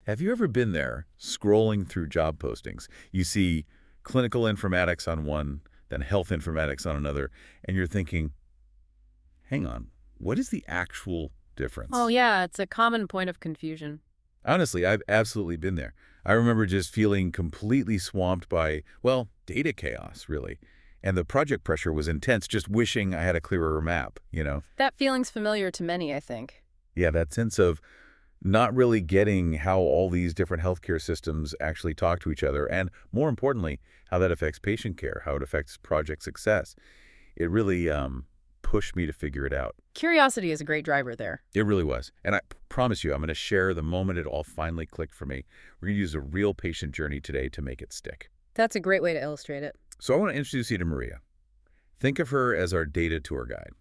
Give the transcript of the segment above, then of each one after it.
Have you ever been there, scrolling through job postings? You see clinical informatics on one, then health informatics on another, and you're thinking, hang on, what is the actual Oh, difference? yeah, it's a common point of confusion. Honestly, I've absolutely been there. I remember just feeling completely swamped by, well, data chaos, really. And the project pressure was intense, just wishing I had a clearer map. That feeling's familiar to many, I think. Yeah, that sense of not really getting how all these different healthcare systems actually talk to each other, and more importantly, how that affects patient care, how it affects project success. It really pushed me to figure it out. Curiosity is a great driver there. It really was. And I promise you, I'm going to share the moment it all finally clicked for me. We're going to use a real patient journey today to make it stick. That's a great way to illustrate it. So I want to introduce you to Maria. Think of her as our data tour guide.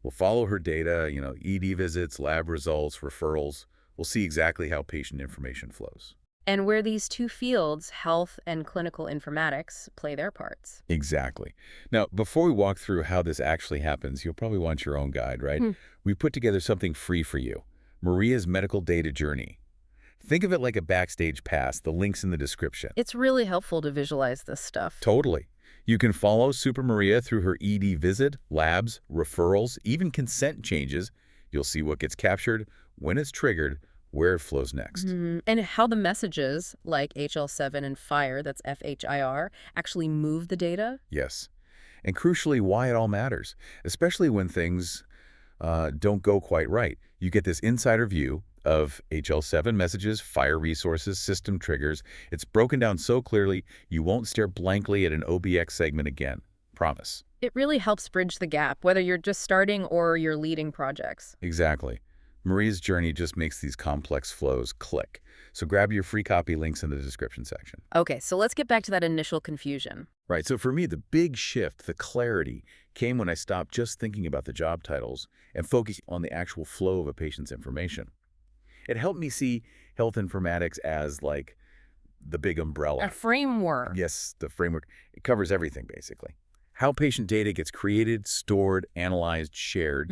We'll follow her data, ED visits, lab results, referrals. We'll see exactly how patient information flows. And where these two fields, health and clinical informatics, play their parts. Exactly. Now, before we walk through how this actually happens, you'll probably want your own guide, right? Hmm. We put together something free for you, Maria's medical data journey. Think of it like a backstage pass, the link's in the description. It's really helpful to visualize this stuff. Totally. You can follow Super Maria through her ED visit, labs, referrals, even consent changes. You'll see what gets captured, when it's triggered, where it flows next. And how the messages, like HL7 and FHIR, that's FHIR, actually move the data. Yes. And crucially, why it all matters, especially when things don't go quite right. You get this insider view of HL7 messages, FHIR resources, system triggers. It's broken down so clearly, you won't stare blankly at an OBX segment again. Promise. It really helps bridge the gap, whether you're just starting or you're leading projects. Exactly. Maria's journey just makes these complex flows click. So grab your free copy, links in the description section. Okay, so let's get back to that initial confusion. Right, so for me, the big shift, the clarity, came when I stopped just thinking about the job titles and focused on the actual flow of a patient's information. It helped me see health informatics as like the big umbrella. A framework. Yes, the framework. It covers everything, basically. How patient data gets created, stored, analyzed, shared.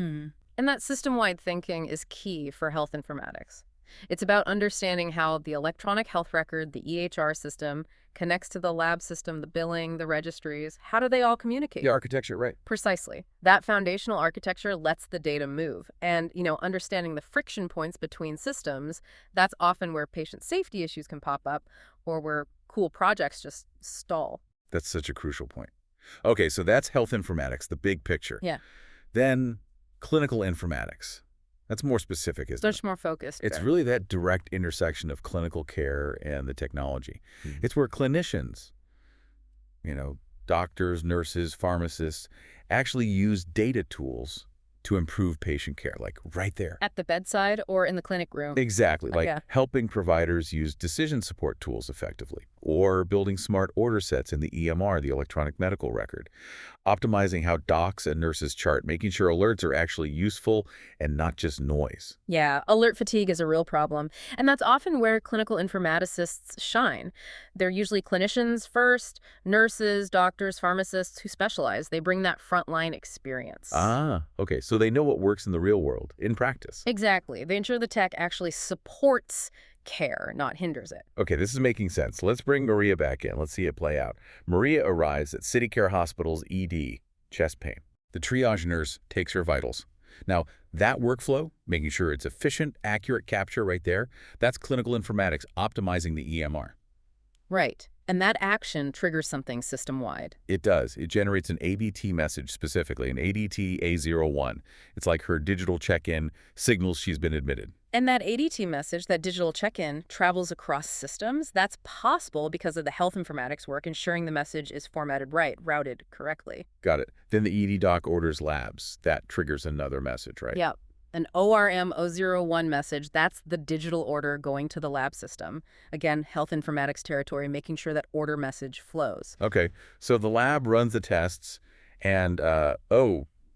And that system-wide thinking is key for health informatics. It's about understanding how the electronic health record, the EHR system, connects to the lab system, the billing, the registries. How do they all communicate? The architecture, right. Precisely. That foundational architecture lets the data move. And, understanding the friction points between systems, that's often where patient safety issues can pop up or where cool projects just stall. That's such a crucial point. Okay, so that's health informatics, the big picture. Yeah. Then clinical informatics. That's more specific, isn't it? Much more focused. It's there. really that direct intersection of clinical care and the technology. It's where clinicians, doctors, nurses, pharmacists, actually use data tools to improve patient care, like right there. At the bedside or in the clinic room. Exactly, like Yeah. helping providers use decision support tools effectively, or building smart order sets in the EMR, the electronic medical record, optimizing how docs and nurses chart, making sure alerts are actually useful and not just noise. Yeah, alert fatigue is a real problem, and that's often where clinical informaticists shine. They're usually clinicians first, nurses, doctors, pharmacists who specialize. They bring that frontline experience. Ah, okay, so they know what works in the real world, in practice. Exactly. They ensure the tech actually supports care, not hinders it. Okay, this is making sense. Let's bring Maria back in. Let's see it play out. Maria arrives at City Care Hospital's ED, chest pain. The triage nurse takes her vitals. Now, that workflow, making sure it's efficient, accurate capture right there, that's clinical informatics optimizing the EMR. Right. And that action triggers something system-wide. It does. It generates an ABT message specifically, an ADT A01. It's like her digital check-in signals she's been admitted. And that ADT message, that digital check-in, travels across systems. That's possible because of the health informatics work ensuring the message is formatted right, routed correctly. Got it. Then the ED doc orders labs. That triggers another message, right? Yep. An ORM 001 message, that's the digital order going to the lab system. Again, health informatics territory, making sure that order message flows. Okay, so the lab runs the tests, and,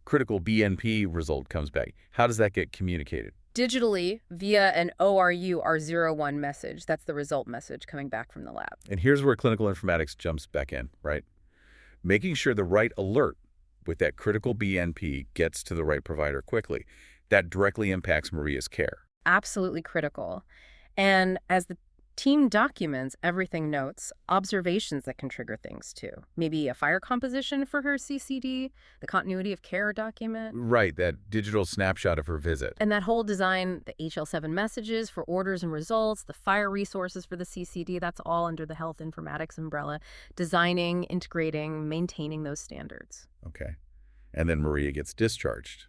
critical BNP result comes back. How does that get communicated? Digitally via an ORU-R01 message. That's the result message coming back from the lab. And here's where clinical informatics jumps back in, right? Making sure the right alert with that critical BNP gets to the right provider quickly. That directly impacts Maria's care. Absolutely critical. And as the Team documents everything notes, observations that can trigger things too. Maybe a FHIR composition for her CCD, the continuity of care document. Right, that digital snapshot of her visit. And that whole design, the HL7 messages for orders and results, the FHIR resources for the CCD, that's all under the Health Informatics umbrella. Designing, integrating, maintaining those standards. Okay. And then Maria gets discharged.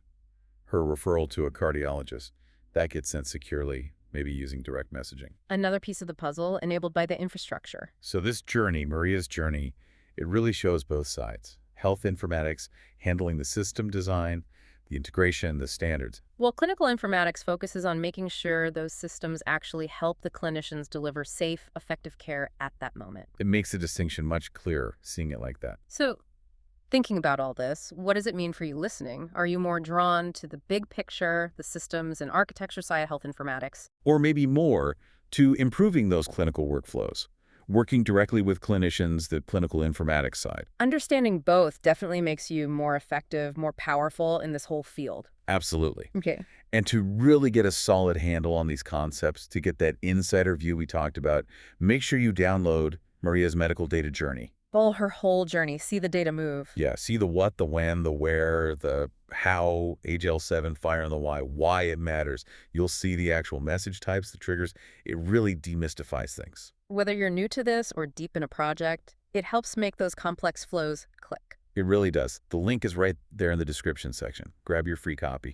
Her referral to a cardiologist, that gets sent securely, maybe using direct messaging. Another piece of the puzzle enabled by the infrastructure. So this journey, Maria's journey, it really shows both sides. Health informatics, handling the system design, the integration, the standards. Well, clinical informatics focuses on making sure those systems actually help the clinicians deliver safe, effective care at that moment. It makes the distinction much clearer, seeing it like that. So, thinking about all this, what does it mean for you listening? Are you more drawn to the big picture, the systems and architecture side of health informatics? Or maybe more, to improving those clinical workflows, working directly with clinicians, the clinical informatics side. Understanding both definitely makes you more effective, more powerful in this whole field. Absolutely. Okay. And to really get a solid handle on these concepts, to get that insider view we talked about, make sure you download Maria's Medical Data Journey. Follow her whole journey, see the data move. Yeah, see the what, the when, the where, the how, HL7, FHIR, and the why it matters. You'll see the actual message types, the triggers. It really demystifies things. Whether you're new to this or deep in a project, it helps make those complex flows click. It really does. The link is right there in the description section. Grab your free copy.